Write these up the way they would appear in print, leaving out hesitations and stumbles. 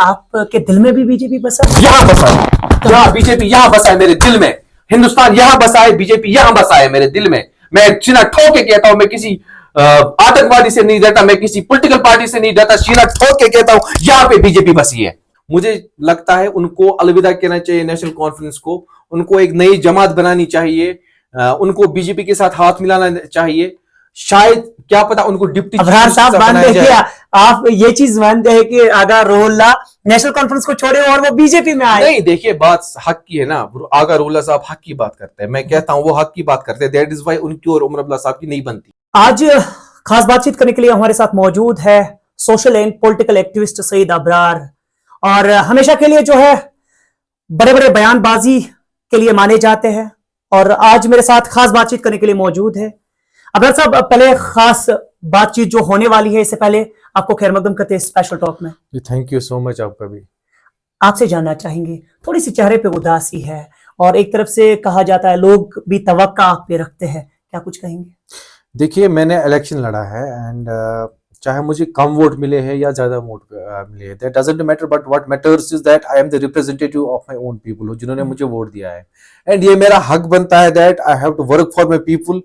आपके दिल में भी बीजेपी बसा है? यहाँ बसा है, यहाँ बीजेपी यहाँ बसा है मेरे दिल में। हिंदुस्तान यहाँ बसा है, बीजेपी यहाँ बसा है मेरे दिल में। मैं सीना ठोक के कहता हूं, मैं किसी आतंकवादी से नहीं डरता, मैं किसी पॉलिटिकल पार्टी से नहीं डरता, सीना ठोक के कहता हूं यहाँ पे बीजेपी बसी है। मुझे लगता है उनको अलविदा कहना चाहिए नेशनल कॉन्फ्रेंस को, उनको एक नई जमात बनानी चाहिए, उनको बीजेपी के साथ हाथ मिलाना चाहिए। शायद क्या पता उनको डिप्टी अबरार साहब मानते हैं क्या, आप ये चीज मानते हैं कि अगर रोहल्ला नेशनल कॉन्फ्रेंस को छोड़े और वो बीजेपी में आए? नहीं, देखिए बात हक की है ना, आगा रोहल्ला साहब हक की बात करते हैं, मैं कहता हूं वो हक की बात करते हैं, दैट इज व्हाई उनकी और उमर अब्दुल्ला साहब की नहीं बनती। आज खास बातचीत करने के लिए हमारे साथ मौजूद है social and political activist Syed Abrar, और हमेशा के लिए जो है बड़े बड़े बयानबाजी के लिए माने जाते हैं, और आज मेरे साथ खास बातचीत करने के लिए मौजूद है। अबरार साहब, पहले खास बातचीत जो होने वाली है, इससे पहले आपको खैर मकदम करते हैं स्पेशल टॉक में। Thank you so much. आपका भी आपसे जानना चाहेंगे, थोड़ी सी चेहरे पे उदासी है और एक तरफ से कहा जाता है लोग भी तवक्का आप पे रखते हैं, क्या कुछ कहेंगे? देखिए, मैंने इलेक्शन लड़ा है एंड चाहे मुझे कम वोट मिले हैं या ज्यादा वोट मिले, that doesn't matter, but what matters is that I am the representative of my own people, जिन्होंने मुझे वोट दिया है, एंड ये मेरा हक बनता है that I have to work for my people.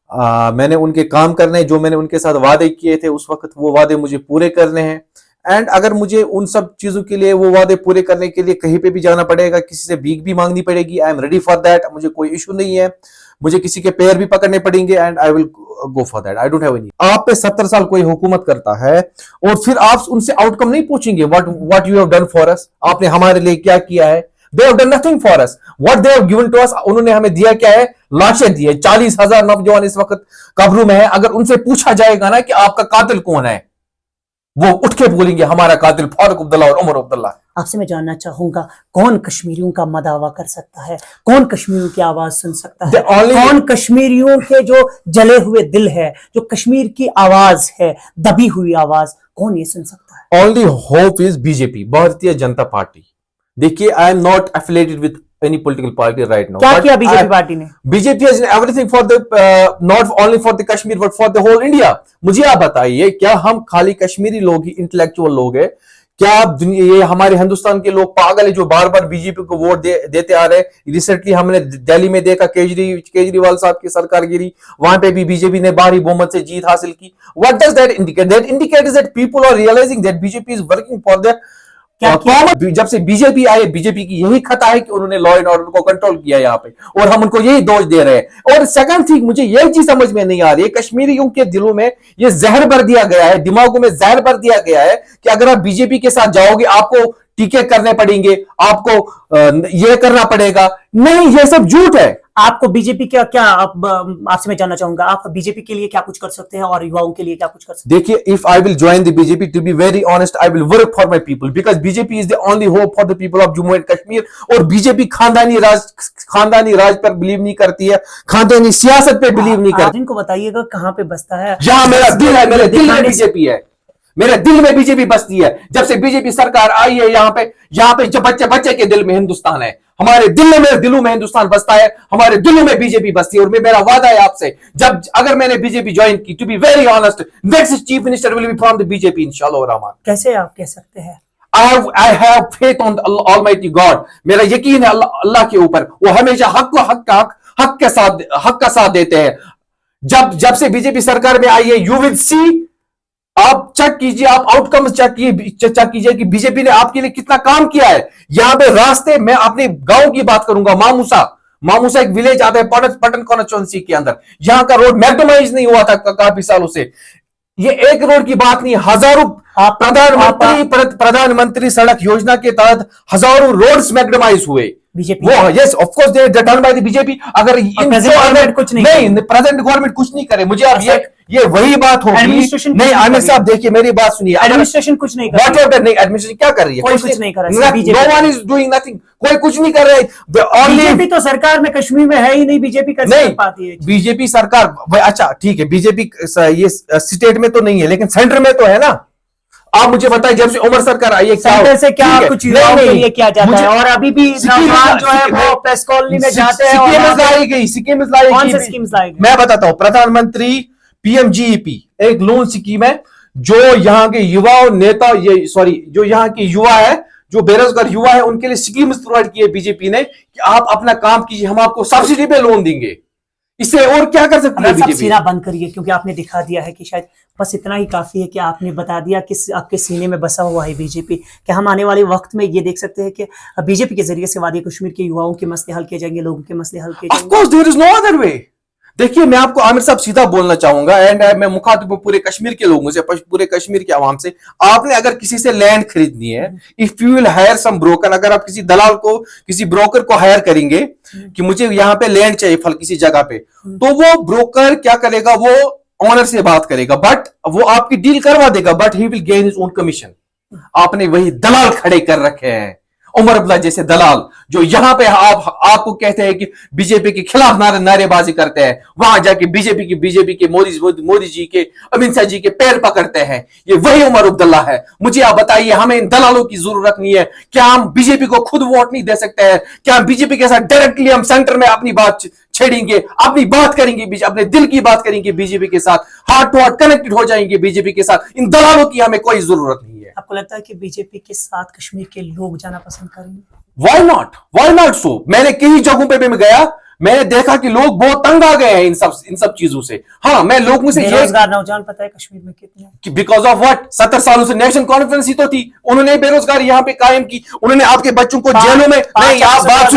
मैंने उनके काम करने हैं, जो मैंने उनके साथ वादे किए थे उस वक्त वो वादे मुझे पूरे करने हैं, एंड अगर मुझे उन सब चीजों के लिए, वो वादे पूरे करने के लिए कहीं पे भी जाना पड़ेगा, किसी से भीख भी मांगनी पड़ेगी, I am ready for that, मुझे कोई इशू नहीं है, मुझे किसी के पैर भी पकड़ने पड़ेंगे and I will go for that, I don't have any. आप पे 70 साल कोई हुकूमत करता है और फिर आप उनसे आउटकम नहीं पूछेंगे, what you have done for us, आपने हमारे लिए क्या किया है? They have done nothing for us. What they have given to us, उन्होंने हमें दिया क्या है? लाशें दी है। 40,000 नौजवान इस वक्त कब्रों में है। अगर उनसे पूछा जाएगा ना कि आपका कातिल कौन है, वो उठ के बोलेंगे हमारा कातिल फारूक अब्दुल्ला और उमर अब्दुल्ला। आपसे मैं जानना चाहूंगा, कौन कश्मीरियों का मदावा कर सकता है? कौन कश्मीरियों की आवाज सुन सकता है? कौन कश्मीरियों के जो जले हुए दिल है, जो कश्मीर की आवाज है, दबी हुई आवाज, कौन ये सुन सकता है? Only hope is BJP, भारतीय जनता पार्टी। देखिए, I am not affiliated with any political party right now. क्या किया बीजेपी पार्टी ने? BJP is everything for the, not only for the Kashmir but for the whole India. मुझे आप बताइए, क्या हम खाली कश्मीरी लोग ही इंटेलेक्चुअल लोग हैं? क्या ये हमारे हिंदुस्तान के लोग पागल है जो बार बार बीजेपी को वोट देते आ रहे हैं? रिसेंटली हमने दिल्ली में देखा, केजरीवाल साहब की सरकार गिरी, वहां पे भी बीजेपी ने भारी बहुमत से जीत हासिल की। What does that indicate? That indicates that people are realising that BJP is working for the. जब से बीजेपी आए, बीजेपी की यही खता है कि उन्होंने लॉ एंड ऑर्डर को कंट्रोल किया यहाँ पे, और हम उनको यही दोष दे रहे हैं। और सेकंड थिंग, मुझे यही चीज समझ में नहीं आ रही है, कश्मीरियों के दिलों में ये जहर भर दिया गया है, दिमागों में जहर भर दिया गया है कि अगर आप बीजेपी के साथ जाओगे आपको टीके करने पड़ेंगे, आपको ये करना पड़ेगा। नहीं, ये सब झूठ है। आपको बीजेपी क्या क्या आपसे मैं जानना चाहूंगा, आप बीजेपी के लिए क्या कुछ कर सकते हैं और युवाओं के लिए क्या कुछ कर सकते हैं? देखिए, if I will join the BJP, to be very honest, I will work for my people, because BJP is the only hope for the people of Jammu and Kashmir. और बीजेपी खानदानी राज पर बिलीव नहीं करती है, खानदानी सियासत पे बिलीव नहीं करती। इनको बताइएगा कहां पे बसता है? जहां मेरा दिल है, मेरे दिल में बीजेपी है, मेरे दिल में बीजेपी बसती है। जब से बीजेपी सरकार आई है यहाँ पे जब बच्चे के दिल में हिंदुस्तान है, हमारे दिल में, मेरे दिलों में हिंदुस्तान बसता है, हमारे दिलों में बीजेपी बसती है। और मेरा वादा है आपसे, जब अगर मैंने बीजेपी ज्वाइन की, to be very honest, next chief minister will be from the BJP इंशाअल्लाह रहमान। कैसे आप कह सकते हैं? I have faith on the Almighty God. मेरा यकीन है अल्लाह के ऊपर, वो हमेशा हक का साथ देते हैं। जब से बीजेपी सरकार में आई है, यू विल सी, आप चेक कीजिए, आप आउटकम चेक कीजिए कि बीजेपी ने आपके लिए कितना काम किया है। यहां पे रास्ते, मैं अपने गांव की बात करूंगा, मामूसा एक विलेज आता है पटन कॉन्स्टिट्यूएंसी के अंदर, यहां का रोड मैक्डोमाइज नहीं हुआ था काफी सालों से। ये एक रोड की बात नहीं, हजारों प्रधानमंत्री सड़क योजना के तहत हजारों रोड्स मैक्डोमाइज हुए। बीजेपी वो yes of course they done by the BJP. अगर गवर्नमेंट कुछ नहीं, प्रेजेंट गवर्नमेंट कुछ नहीं करे, मुझे आप ये वही बात होगी। नहीं, आमिर साहब देखिए, मेरी बात सुनिए, एडमिनिस्ट्रेशन कुछ नहीं कर रही है। नहीं, एडमिनिस्ट्रेशन क्या कर रही है? कोई कुछ नहीं कर रहा है। No one is doing nothing, कोई कुछ नहीं कर रहा है। बीजेपी तो सरकार में कश्मीर में है ही नहीं, बीजेपी कर नहीं पाती है। बीजेपी सरकार, अच्छा ठीक है, बीजेपी ये स्टेट में तो नहीं है, लेकिन सेंटर में तो है ना। आप मुझे बताएं, जब से उमर सरकार आई है, सेंटर से क्या कुछ युवाओं के लिए किया जाता है? और अभी भी नौजवान जो है वो प्रेस कॉलोनी में जाते हैं। स्कीम लाई गई, मैं बताता हूं, प्रधानमंत्री PMGEP एक लोन स्कीम है जो यहाँ के युवा और नेता, ये सॉरी जो यहाँ के युवा है, जो बेरोजगार युवा है, उनके लिए स्कीम्स प्रोवाइड की है बीजेपी ने कि आप अपना काम कीजिए, हम आपको सब्सिडी पे लोन देंगे। इससे और क्या कर सकती है बीजेपी? सीना बंद करिए, क्योंकि आपने दिखा दिया है कि शायद बस इतना ही काफी है कि आपने बता दिया कि आपके सीने में बसा हुआ है बीजेपी। कि हम आने वाले वक्त में ये देख सकते हैं कि बीजेपी के जरिए से वादी कश्मीर के युवाओं के मसले हल किए जाएंगे, लोगों के मसले हल किए ऑफ जाएंगे। Course there is no other way. देखिए, मैं आपको आमिर साहब सीधा बोलना चाहूंगा, एंड मैं मुखातिब पूरे कश्मीर के लोगों से, पूरे कश्मीर के आवाम से। आपने अगर किसी से लैंड खरीदनी है, if you will hire some broker, अगर आप किसी दलाल को, किसी ब्रोकर को हायर करेंगे कि मुझे यहाँ पे लैंड चाहिए फल किसी जगह पे, तो वो ब्रोकर क्या करेगा, वो ऑनर से बात करेगा, बट वो आपकी डील करवा देगा, but he will gain his own commission. आपने वही दलाल खड़े कर रखे हैं, उमर अब्दुल्ला जैसे दलाल, जो यहाँ पे आपको कहते हैं कि बीजेपी के खिलाफ नारेबाजी करते हैं, वहां जाके बीजेपी के मोदी जी के, अमित शाह जी के पैर पकड़ते हैं। ये वही उमर अब्दुल्ला है। मुझे आप बताइए, हमें इन दलालों की जरूरत नहीं है। क्या हम बीजेपी को खुद वोट नहीं दे सकते हैं? क्या हम बीजेपी के साथ डायरेक्टली हम सेंटर में अपनी बात छेड़ेंगे, अपनी बात करेंगे, अपने दिल की बात करेंगे बीजेपी के साथ, हार्ट टू हार्ट कनेक्टेड हो जाएंगे बीजेपी के साथ? इन दलालों की हमें कोई जरूरत नहीं है। आपको लगता है कि बीजेपी के साथ कश्मीर के लोग जाना पसंद करेंगे? Why not so? मैंने कई जगहों पे भी मैं गया, मैंने देखा कि लोग बहुत तंग आ गए हैं इन सब चीजों से। हाँ, मैं लोगों से बेरोजगार नौजवान पता है कश्मीर में कितने हैं? Because of what? 70 सालों से नेशनल कॉन्फ्रेंस ही तो थी, उन्होंने बेरोजगारी यहाँ पे कायम की, उन्होंने आपके बच्चों को जेलों में, नहीं आप बात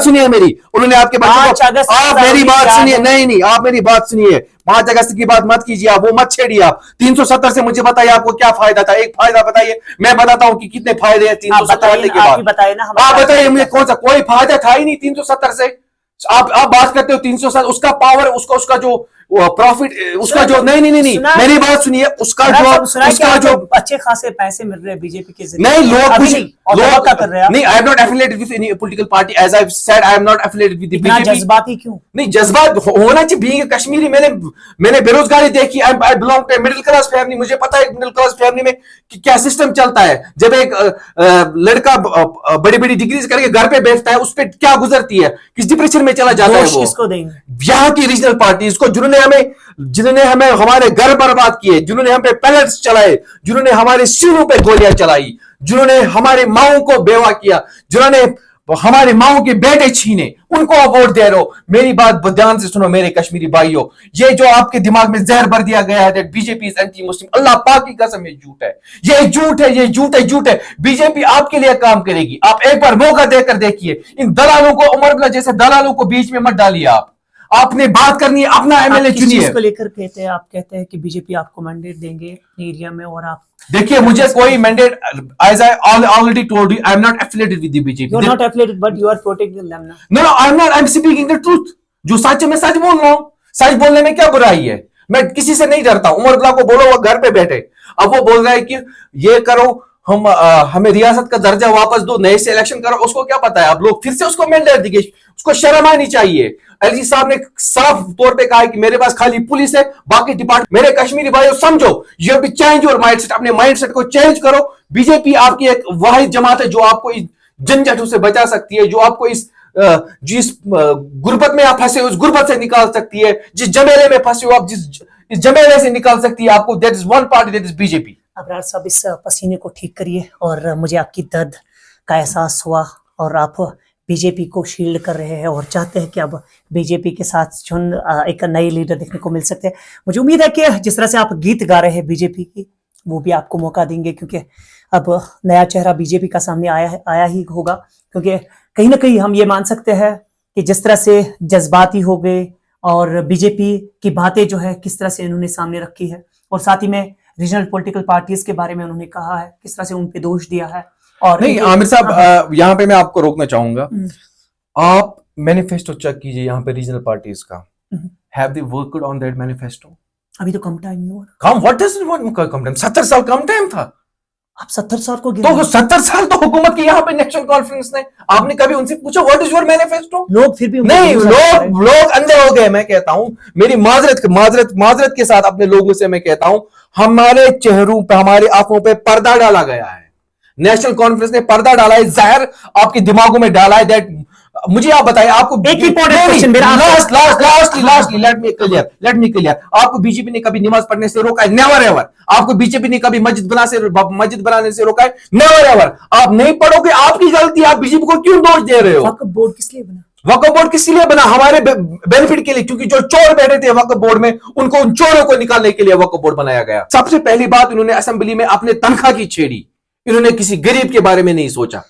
सुनिए मेरी, उन्होंने आपके बच्चों को, आप मेरी बात सुनिए, नहीं आप मेरी बात सुनिए, 5 अगस्त की बात मत कीजिए, आप वो मत छेड़िए। आप 370 से मुझे बताइए आपको क्या फायदा था? एक फायदा बताइए, मैं बताता हूं कि कितने फायदे हैं 370 के बाद। आप बताइए मुझे कौन सा, कोई फायदा था ही नहीं 370 से। आप बात करते हो 307, उसका पावर, उसका जो प्रॉफिट, उसका जो, नहीं मेरी बात सुनिए, उसका जो अच्छे खासे पैसे मिल रहे हैं बीजेपी के जरिए। नहीं, लोग कर रहे हैं नहीं, I am not affiliated with any political party, as I said I am not affiliated with the BJP. जज्बाती क्यों? नहीं, जज्बात होना चाहिए। बीइंग कश्मीरी, मैंने बेरोजगारी देखी, I belong to middle class family, मुझे पता है मिडिल क्लास फैमिली में क्या सिस्टम चलता है। जब एक लड़का बड़ी बड़ी डिग्रीज करके घर पे बैठता है, उस पर क्या गुजरती है, किस डिप्रेशन में चला जाता है वो। किसको देंगे? यहाँ की रीजनल पार्टीज को, जिन्होंने हमें हमारे घर बर्बाद किए, जिन्होंने हम पे पैलेट्स चलाए, जिन्होंने हमारे सीनों पे गोलियां चलाई, जिन्होंने हमारी माओं को बेवा किया, जिन्होंने हमारे माओं के बेटे छीने, उनको आप वोट दे रहे हो। मेरी बात ध्यान से सुनो मेरे कश्मीरी भाइयों, ये जो आपके दिमाग में जहर भर दिया गया है that BJP is anti Muslim, Allah पाक की कसम ये झूठ है, ये झूठ है। बीजेपी आपके लिए काम करेगी, आप एक बार मौका देकर देखिए। इन दलालों को, उमर अब्दुल्ला जैसे दलालों को बीच में मत डालिए। आपने बात करनी है, अपना एमएलए चुनिए। को लेकर कहते हैं, आप कहते हैं कि बीजेपी आपको मैंडेट देंगे एरिया में, और आप देखिए, मुझे कोई mandate, as I already told you, I am not affiliated with the BJP. You are not affiliated but you are protecting them. No I am not, I am speaking the truth. जो सच है मैं सच बोल रहा हूं, सच बोलने में क्या बुराई है? मैं किसी से नहीं डरता। उमर अब्दुल्ला को बोलो वो घर पे बैठे, अब वो बोल रहा है कि ये करो, हमें रियासत का दर्जा वापस दो, नए से इलेक्शन करो। उसको क्या पता है, अब लोग फिर से उसको मैंडेट देंगे? उसको शर्म आनी चाहिए। एलजी साहब ने साफ तौर पे कहा है कि मेरे पास खाली पुलिस है, बाकी डिपार्टमेंट। मेरे कश्मीरी भाइयों समझो, you have to change your mindset, अपने माइंडसेट को चेंज करो। बीजेपी आपकी एक वाहिद जमात है जो आपको इस झंझटों से बचा सकती है, जो आपको जिस गुर्बत में आप फंसे उस गुर्बत से निकाल सकती है, जिस जमेले में फंसे हो आप इस जमेले से निकाल सकती है आपको। That is one party, that is BJP. Abrar साहब, इस पसीने को ठीक करिए, और मुझे आपकी दर्द का एहसास हुआ, और आप बीजेपी को शील्ड कर रहे हैं और चाहते हैं कि अब बीजेपी के साथ एक नए लीडर देखने को मिल सकते हैं। मुझे उम्मीद है कि जिस तरह से आप गीत गा रहे हैं बीजेपी की, वो भी आपको मौका देंगे, क्योंकि अब नया चेहरा बीजेपी का सामने आया ही होगा। क्योंकि कहीं ना कहीं हम ये मान सकते हैं कि जिस तरह से जज्बाती हो गए, और बीजेपी की बातें जो है किस तरह से इन्होंने सामने रखी है, और साथ ही में रीजनल पॉलिटिकल पार्टीज के बारे में उन्होंने कहा है, किस तरह से उन पे दोष दिया है। और नहीं आमिर साहब, यहाँ पे मैं आपको रोकना चाहूंगा। आप मैनिफेस्टो चेक कीजिए यहाँ पे रीजनल पार्टीज का। Have they worked on that manifesto? अभी तो कम टाइम ही हुआ। कम? व्हाट इज कम टाइम? 70 साल कम टाइम था। आप 70 साल को तो 70 साल तो हुकूमत की यहाँ पे नेशनल कॉन्फ्रेंस ने, आपने कभी उनसे पूछा व्हाट इज योर मैनिफेस्टो? लोग फिर भी नहीं, लोग अंधे हो गए। मैं कहता हूं, मेरी माजरत के साथ अपने लोगों से मैं कहता हूं, हमारे चेहरों पे, हमारी आंखों पे पर्दा डाला गया है। नेशनल कॉन्फ्रेंस ने पर्दा डाला है, जहर आपके दिमागों में डाला है दैट मुझे आप बताइए, आपको एक important question मेरा आपसे। लास्टली लेट मी क्लियर, आपको बीजेपी ने कभी नमाज पढ़ने से रोका है? Never ever. आपको बीजेपी ने कभी मस्जिद बनाने से रोका है? Never ever. आप नहीं पढ़ोगे, आपकी गलती, आप बीजेपी को क्यों दोष दे रहे हो? वक्फ बोर्ड किस लिए बना? वक्फ बोर्ड किस लिए बना? हमारे बेनिफिट के लिए, क्योंकि जो चोर बैठे थे वक्फ बोर्ड में, उनको उन चोरों को निकालने के लिए वक्फ बोर्ड बनाया गया। सबसे पहली बात, इन्होंने असेंबली में अपने तनख्वाह की छेड़ी, इन्होंने किसी गरीब के बारे में नहीं सोचा।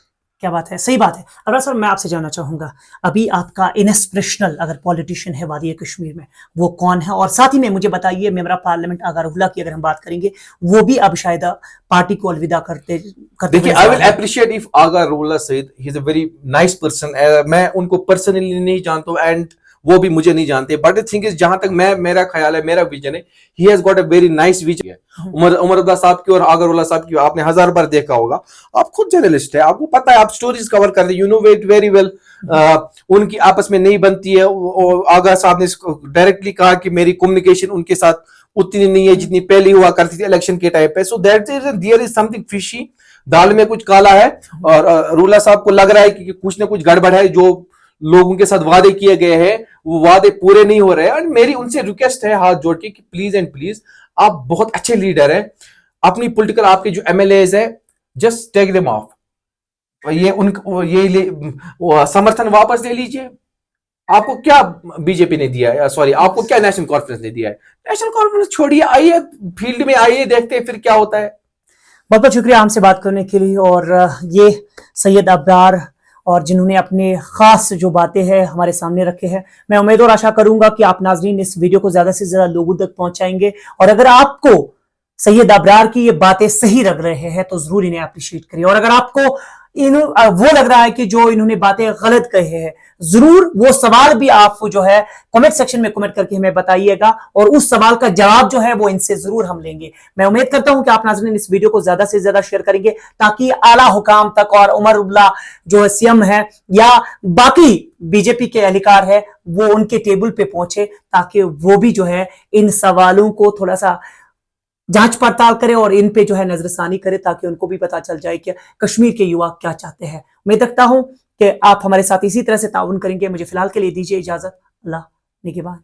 क्या बात है, सही बात है। अब्रार सर, मैं आपसे जानना चाहूंगा, अभी आपका इंस्पिरेशनल अगर पॉलिटिशियन है वादी कश्मीर में, वो कौन है? और साथ ही में मुझे बताइए, मेंबर ऑफ पार्लियामेंट आगा रुल्ला की अगर हम बात करेंगे, वो भी अब शायद पार्टी को अलविदा करते देखिए, I will appreciate if Agha Ruhullah Syed, he is a very nice person. मैं उनको पर्सनली नहीं जानता हूं एंड वो भी मुझे नहीं जानते, बट द थिंग इज, जहां तक मेरा ख्याल है, मेरा विजन है, he has got a very nice vision. Omar Abdullah साहब की और आगा रुल्ला साहब की आपने 1000 बार देखा होगा। आप खुद जर्नलिस्ट है, आपको पता है, आप स्टोरीज कवर कर रहे, you know it very well. उनकी आपस में नहीं बनती है। आगा साहब ने डायरेक्टली कहा कि मेरी कम्युनिकेशन उनके साथ उतनी नहीं है जितनी पहले हुआ करती थी इलेक्शन के टाइम पे। So that is there is something fishy, दाल में कुछ काला है। और रुल्ला साहब को लग रहा है कि कुछ ना कुछ गड़बड़ है, जो लोगों के साथ वादे किए गए हैं वो वादे पूरे नहीं हो रहे हैं। और मेरी उनसे रिक्वेस्ट है हाथ जोड़ के कि प्लीज एंड प्लीज, आप बहुत अच्छे लीडर हैं, अपनी पॉलिटिकल आपके जो एमएलएज है, जस्ट टेक देम ऑफ, समर्थन वापस ले लीजिए। आपको क्या बीजेपी ने दिया है, सॉरी, आपको क्या नेशनल कॉन्फ्रेंस ने दिया है? नेशनल कॉन्फ्रेंस छोड़िए, आइए फील्ड में, आइए देखते हैं फिर क्या होता है। बहुत बहुत शुक्रिया हमसे बात करने के लिए। और ये सैयद अब्रार, और जिन्होंने अपने खास जो बातें हैं हमारे सामने रखे हैं, मैं उम्मीद और आशा करूंगा कि आप नाजरीन इस वीडियो को ज्यादा से ज्यादा लोगों तक पहुंचाएंगे। और अगर आपको सैयद अब्रार की ये बातें सही लग रहे हैं तो जरूर इन्हें अप्रिशिएट करिए। और अगर आपको वो लग रहा है कि जो इन्होंने बातें गलत कही है, जरूर वो सवाल भी आप जो है कमेंट सेक्शन में कमेंट करके हमें बताइएगा, और उस सवाल का जवाब जो है वो इनसे जरूर हम लेंगे। मैं उम्मीद करता हूं कि आप नाज़रीन इस वीडियो को ज्यादा से ज्यादा शेयर करेंगे, ताकि आला हुकाम तक और उमर अब्दुल्ला जो है सीएम है या बाकी बीजेपी के एहलकार है, वो उनके टेबल पे पहुंचे, ताकि वो भी जो है इन सवालों को थोड़ा सा जांच पड़ताल करे और इन पे जो है नजरसानी करे, ताकि उनको भी पता चल जाए कि कश्मीर के युवा क्या चाहते हैं। मैं देखता हूं कि आप हमारे साथ इसी तरह से ताउन करेंगे। मुझे फिलहाल के लिए दीजिए इजाजत। अल्लाह निगहबान।